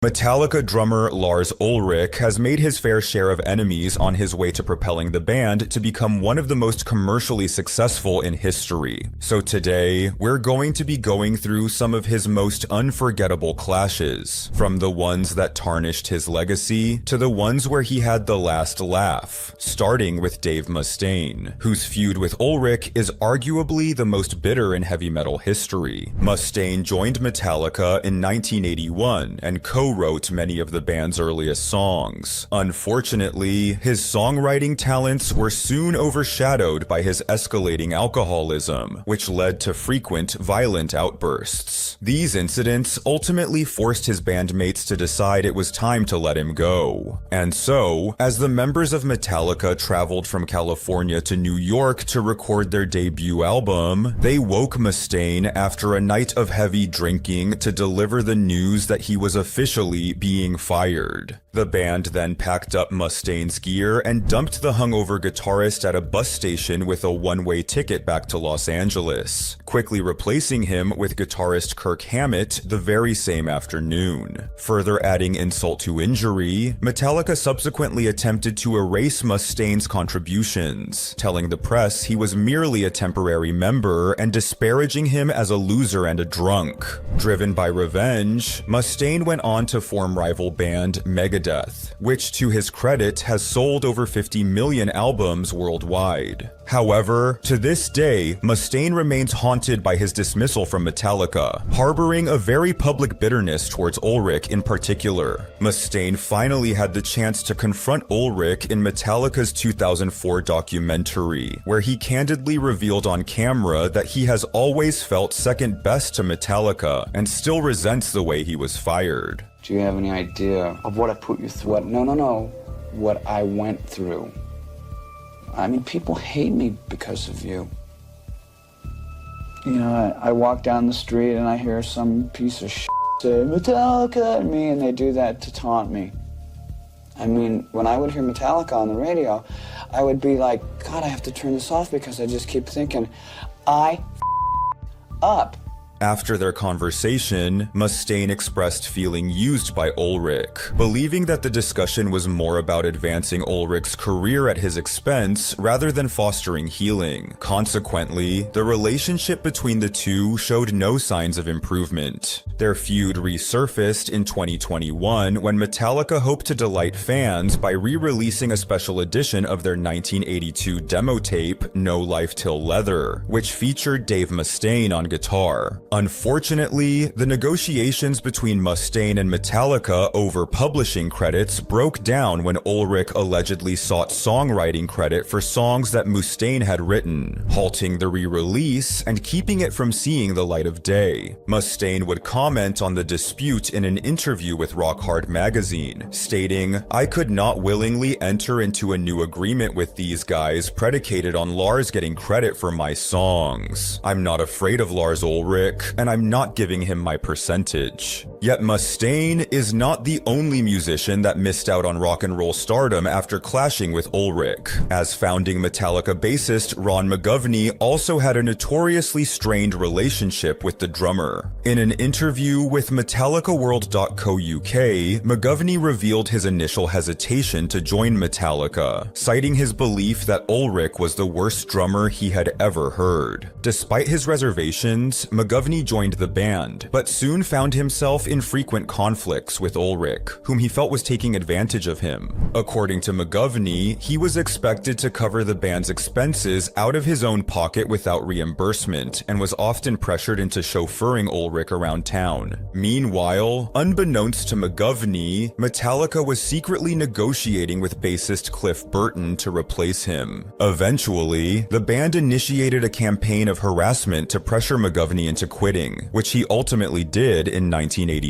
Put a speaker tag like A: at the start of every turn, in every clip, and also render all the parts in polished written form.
A: Metallica drummer Lars Ulrich has made his fair share of enemies on his way to propelling the band to become one of the most commercially successful in history. So today, we're going to be going through some of his most unforgettable clashes, from the ones that tarnished his legacy to the ones where he had the last laugh, starting with Dave Mustaine, whose feud with Ulrich is arguably the most bitter in heavy metal history. Mustaine joined Metallica in 1981 and co-wrote many of the band's earliest songs. Unfortunately, his songwriting talents were soon overshadowed by his escalating alcoholism, which led to frequent violent outbursts. These incidents ultimately forced his bandmates to decide it was time to let him go. And so, as the members of Metallica traveled from California to New York to record their debut album, they woke Mustaine after a night of heavy drinking to deliver the news that he was officially being fired. The band then packed up Mustaine's gear and dumped the hungover guitarist at a bus station with a one-way ticket back to Los Angeles, quickly replacing him with guitarist Kirk Hammett the very same afternoon. Further adding insult to injury, Metallica subsequently attempted to erase Mustaine's contributions, telling the press he was merely a temporary member and disparaging him as a loser and a drunk. Driven by revenge, Mustaine went on to form rival band Megadeth, which to his credit has sold over 50 million albums worldwide. However, to this day, Mustaine remains haunted by his dismissal from Metallica, harboring a very public bitterness towards Ulrich in particular. Mustaine finally had the chance to confront Ulrich in Metallica's 2004 documentary, where he candidly revealed on camera that he has always felt second best to Metallica and still resents the way he was fired.
B: Do you have any idea of what I put you through? No. What I went through. I mean, people hate me because of you. You know, I walk down the street and I hear some piece of shit say, Metallica at me, and they do that to taunt me. I mean, when I would hear Metallica on the radio, I would be like, God, I have to turn this off because I just keep thinking, I up.
A: After their conversation, Mustaine expressed feeling used by Ulrich, believing that the discussion was more about advancing Ulrich's career at his expense rather than fostering healing. Consequently, the relationship between the two showed no signs of improvement. Their feud resurfaced in 2021 when Metallica hoped to delight fans by re-releasing a special edition of their 1982 demo tape, No Life Till Leather, which featured Dave Mustaine on guitar. Unfortunately, the negotiations between Mustaine and Metallica over publishing credits broke down when Ulrich allegedly sought songwriting credit for songs that Mustaine had written, halting the re-release and keeping it from seeing the light of day. Mustaine would comment on the dispute in an interview with Rock Hard magazine, stating, "I could not willingly enter into a new agreement with these guys predicated on Lars getting credit for my songs. I'm not afraid of Lars Ulrich, and I'm not giving him my percentage." Yet Mustaine is not the only musician that missed out on rock and roll stardom after clashing with Ulrich, as founding Metallica bassist Ron McGovney also had a notoriously strained relationship with the drummer. In an interview with MetallicaWorld.co.uk, McGovney revealed his initial hesitation to join Metallica, citing his belief that Ulrich was the worst drummer he had ever heard. Despite his reservations, McGovney joined the band, but soon found himself in frequent conflicts with Ulrich, whom he felt was taking advantage of him. According to McGovney, he was expected to cover the band's expenses out of his own pocket without reimbursement, and was often pressured into chauffeuring Ulrich around town. Meanwhile, unbeknownst to McGovney, Metallica was secretly negotiating with bassist Cliff Burton to replace him. Eventually, the band initiated a campaign of harassment to pressure McGovney into quitting, which he ultimately did in 1982.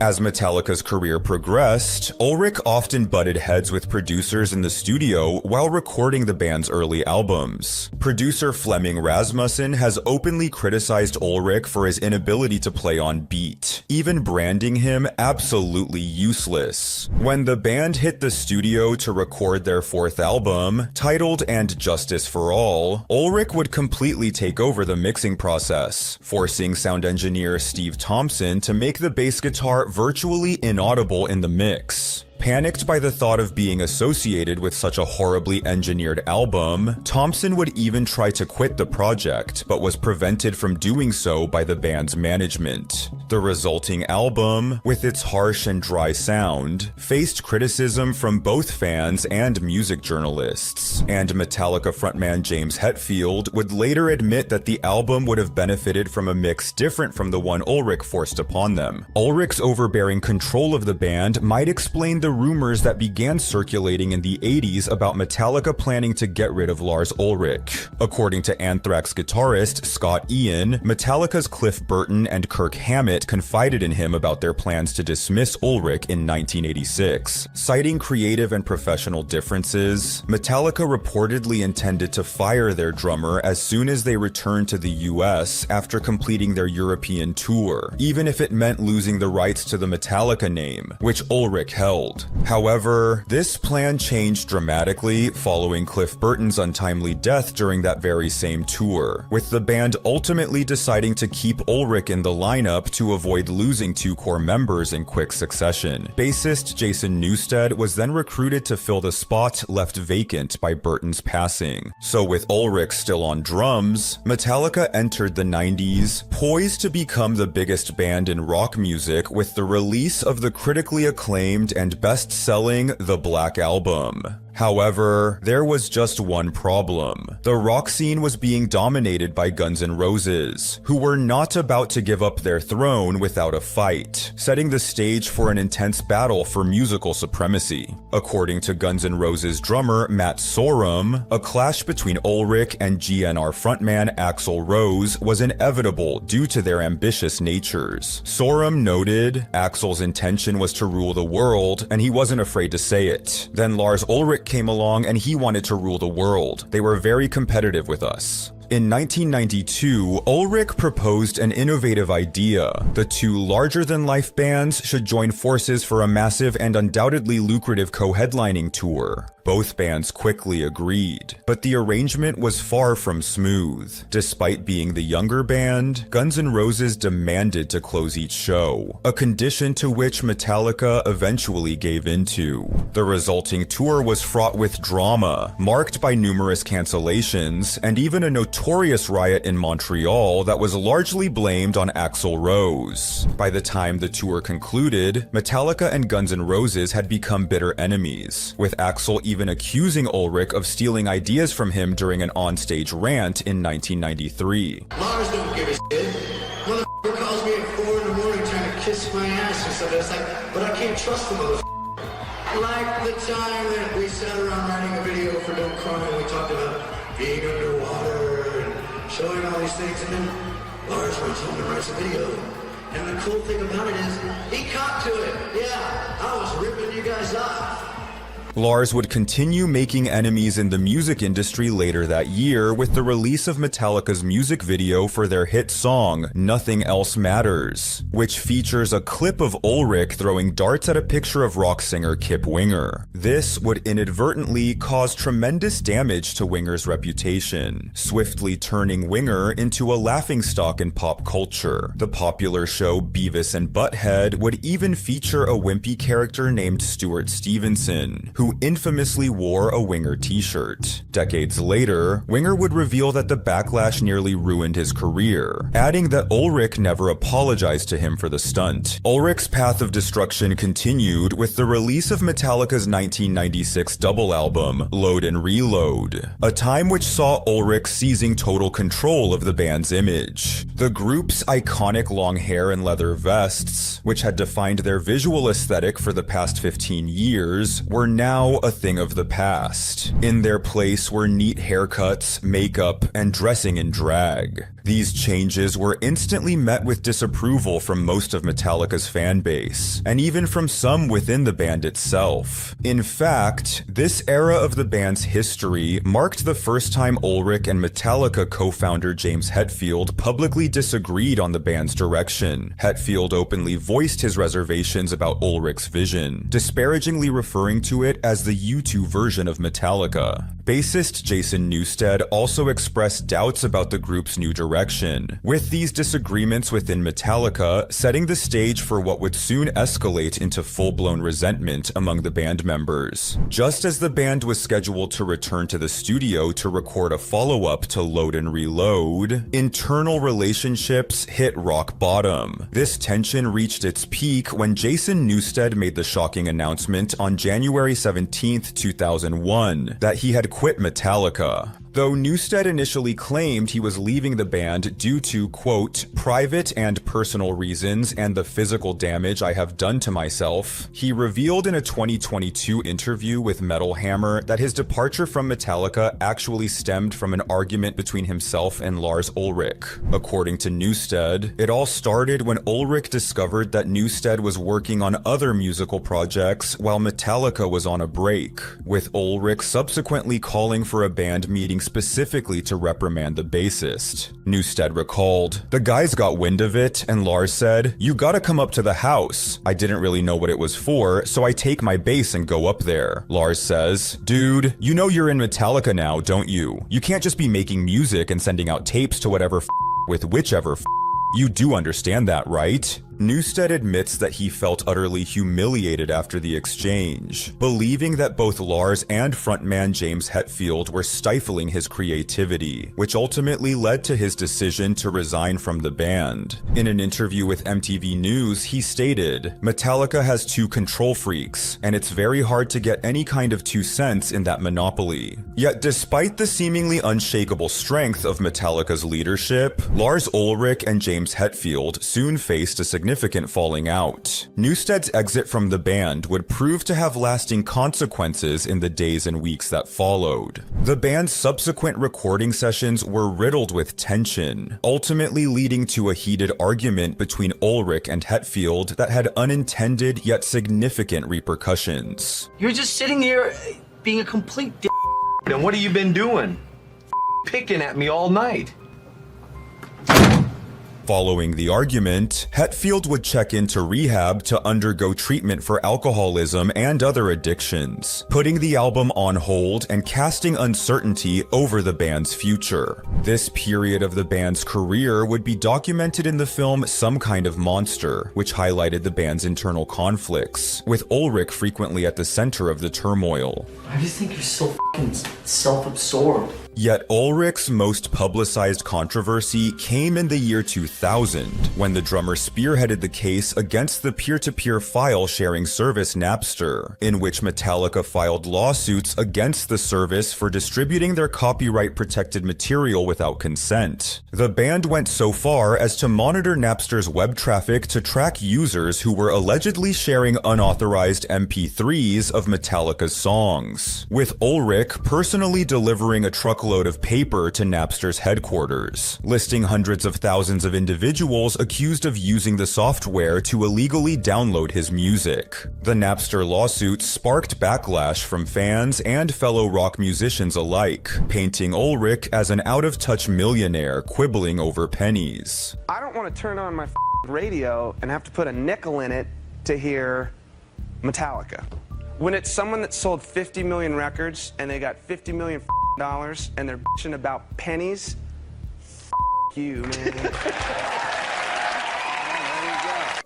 A: As Metallica's career progressed, Ulrich often butted heads with producers in the studio while recording the band's early albums. Producer Flemming Rasmussen has openly criticized Ulrich for his inability to play on beat, even branding him absolutely useless. When the band hit the studio to record their fourth album, titled And Justice for All, Ulrich would completely take over the mixing process, forcing forcing sound engineer Steve Thompson to make the bass guitar virtually inaudible in the mix. Panicked by the thought of being associated with such a horribly engineered album, Thompson would even try to quit the project, but was prevented from doing so by the band's management. The resulting album, with its harsh and dry sound, faced criticism from both fans and music journalists, and Metallica frontman James Hetfield would later admit that the album would have benefited from a mix different from the one Ulrich forced upon them. Ulrich's overbearing control of the band might explain the rumors that began circulating in the 80s about Metallica planning to get rid of Lars Ulrich. According to Anthrax guitarist Scott Ian, Metallica's Cliff Burton and Kirk Hammett confided in him about their plans to dismiss Ulrich in 1986. Citing creative and professional differences, Metallica reportedly intended to fire their drummer as soon as they returned to the US after completing their European tour, even if it meant losing the rights to the Metallica name, which Ulrich held. However, this plan changed dramatically following Cliff Burton's untimely death during that very same tour, with the band ultimately deciding to keep Ulrich in the lineup to avoid losing two core members in quick succession. Bassist Jason Newsted was then recruited to fill the spot left vacant by Burton's passing. So with Ulrich still on drums, Metallica entered the 90s, poised to become the biggest band in rock music with the release of the critically acclaimed and best-selling The Black Album. However, there was just one problem. The rock scene was being dominated by Guns N' Roses, who were not about to give up their throne without a fight, setting the stage for an intense battle for musical supremacy. According to Guns N' Roses drummer Matt Sorum, a clash between Ulrich and GNR frontman Axl Rose was inevitable due to their ambitious natures. Sorum noted, Axl's intention was to rule the world, and he wasn't afraid to say it. Then Lars Ulrich came along and he wanted to rule the world. They were very competitive with us. In 1992, Ulrich proposed an innovative idea. The two larger-than-life bands should join forces for a massive and undoubtedly lucrative co-headlining tour. Both bands quickly agreed, but the arrangement was far from smooth. Despite being the younger band, Guns N' Roses demanded to close each show, a condition to which Metallica eventually gave into. The resulting tour was fraught with drama, marked by numerous cancellations, and even a notorious riot in Montreal that was largely blamed on Axl Rose. By the time the tour concluded, Metallica and Guns N' Roses had become bitter enemies, with Axl even accusing Ulrich of stealing ideas from him during an onstage rant in 1993.
C: Lars don't give a shit. Motherfucker calls me at 4 in the morning trying to kiss my ass or something. It's like, but I can't trust the motherfucker. Like the time that we sat around writing a video for Don't Cry and we talked about being underwater and showing all these things, and then Lars writes home and writes a video. And the cool thing about it is, he caught to it. Yeah, I was ripping you guys off.
A: Lars would continue making enemies in the music industry later that year with the release of Metallica's music video for their hit song, Nothing Else Matters, which features a clip of Ulrich throwing darts at a picture of rock singer Kip Winger. This would inadvertently cause tremendous damage to Winger's reputation, swiftly turning Winger into a laughingstock in pop culture. The popular show Beavis and Butthead would even feature a wimpy character named Stuart Stevenson, who infamously wore a Winger t-shirt. Decades later, Winger would reveal that the backlash nearly ruined his career, adding that Ulrich never apologized to him for the stunt. Ulrich's path of destruction continued with the release of Metallica's 1996 double album, Load and Reload, a time which saw Ulrich seizing total control of the band's image. The group's iconic long hair and leather vests, which had defined their visual aesthetic for the past 15 years, were now a thing of the past. In their place were neat haircuts, makeup, and dressing in drag. These changes were instantly met with disapproval from most of Metallica's fan base, and even from some within the band itself. In fact, this era of the band's history marked the first time Ulrich and Metallica co-founder James Hetfield publicly disagreed on the band's direction. Hetfield openly voiced his reservations about Ulrich's vision, disparagingly referring to it as the U2 version of Metallica. Bassist Jason Newsted also expressed doubts about the group's new direction, direction, with these disagreements within Metallica setting the stage for what would soon escalate into full-blown resentment among the band members. Just as the band was scheduled to return to the studio to record a follow-up to Load and Reload, internal relationships hit rock bottom. This tension reached its peak when Jason Newsted made the shocking announcement on January 17, 2001, that he had quit Metallica. Though Newsted initially claimed he was leaving the band due to, quote, private and personal reasons and the physical damage I have done to myself, he revealed in a 2022 interview with Metal Hammer that his departure from Metallica actually stemmed from an argument between himself and Lars Ulrich. According to Newsted, it all started when Ulrich discovered that Newsted was working on other musical projects while Metallica was on a break, with Ulrich subsequently calling for a band meeting specifically to reprimand the bassist. Newsted recalled, "The guys got wind of it, and Lars said, 'You gotta come up to the house.' I didn't really know what it was for, so I take my bass and go up there." Lars says, "Dude, you know you're in Metallica now, don't you? You can't just be making music and sending out tapes to whatever with whichever you do understand that, right?" Newsted admits that he felt utterly humiliated after the exchange, believing that both Lars and frontman James Hetfield were stifling his creativity, which ultimately led to his decision to resign from the band. In an interview with MTV News, he stated, "Metallica has two control freaks, and it's very hard to get any kind of 2 cents in that monopoly." Yet despite the seemingly unshakable strength of Metallica's leadership, Lars Ulrich and James Hetfield soon faced a significant falling out. Newsted's exit from the band would prove to have lasting consequences in the days and weeks that followed. The band's subsequent recording sessions were riddled with tension, ultimately leading to a heated argument between Ulrich and Hetfield that had unintended yet significant repercussions.
D: You're just sitting here being a complete d***.
E: And what have you been doing? Picking at me all night.
A: Following the argument, Hetfield would check into rehab to undergo treatment for alcoholism and other addictions, putting the album on hold and casting uncertainty over the band's future. This period of the band's career would be documented in the film Some Kind of Monster, which highlighted the band's internal conflicts, with Ulrich frequently at the center of the turmoil.
D: I just think you're so fucking self-absorbed.
A: Yet Ulrich's most publicized controversy came in the year 2000, when the drummer spearheaded the case against the peer-to-peer file-sharing service Napster, in which Metallica filed lawsuits against the service for distributing their copyright-protected material without consent. The band went so far as to monitor Napster's web traffic to track users who were allegedly sharing unauthorized MP3s of Metallica's songs, with Ulrich personally delivering a truckload of paper to Napster's headquarters, listing hundreds of thousands of individuals accused of using the software to illegally download his music. The Napster lawsuit sparked backlash from fans and fellow rock musicians alike, painting Ulrich as an out-of-touch millionaire quibbling over pennies.
F: I don't want to turn on my radio and have to put a nickel in it to hear Metallica. When it's someone that sold 50 million records and they got $50 million and they're bitching about pennies, you, man.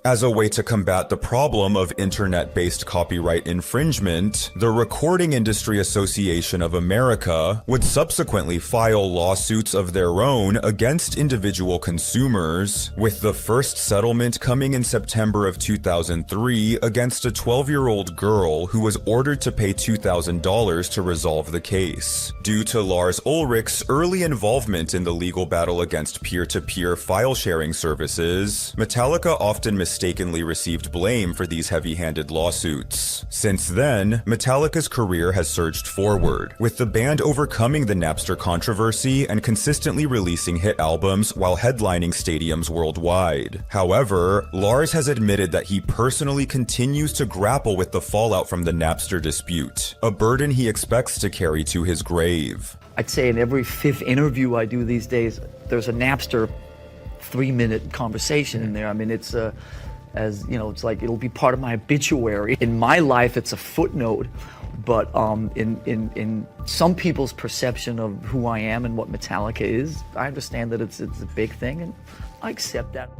A: As a way to combat the problem of internet-based copyright infringement, the Recording Industry Association of America would subsequently file lawsuits of their own against individual consumers, with the first settlement coming in September of 2003 against a 12-year-old girl who was ordered to pay $2,000 to resolve the case. Due to Lars Ulrich's early involvement in the legal battle against peer-to-peer file-sharing services, Metallica often mistakenly received blame for these heavy-handed lawsuits. Since then, Metallica's career has surged forward, with the band overcoming the Napster controversy and consistently releasing hit albums while headlining stadiums worldwide. However, Lars has admitted that he personally continues to grapple with the fallout from the Napster dispute, a burden he expects to carry to his grave.
G: I'd say in every 5th interview I do these days, there's a Napster 3-minute conversation in there. I mean, it's as you know, it's like it'll be part of my obituary. In my life, it's a footnote, but in some people's perception of who I am and what Metallica is, I understand that it's a big thing, and I accept that.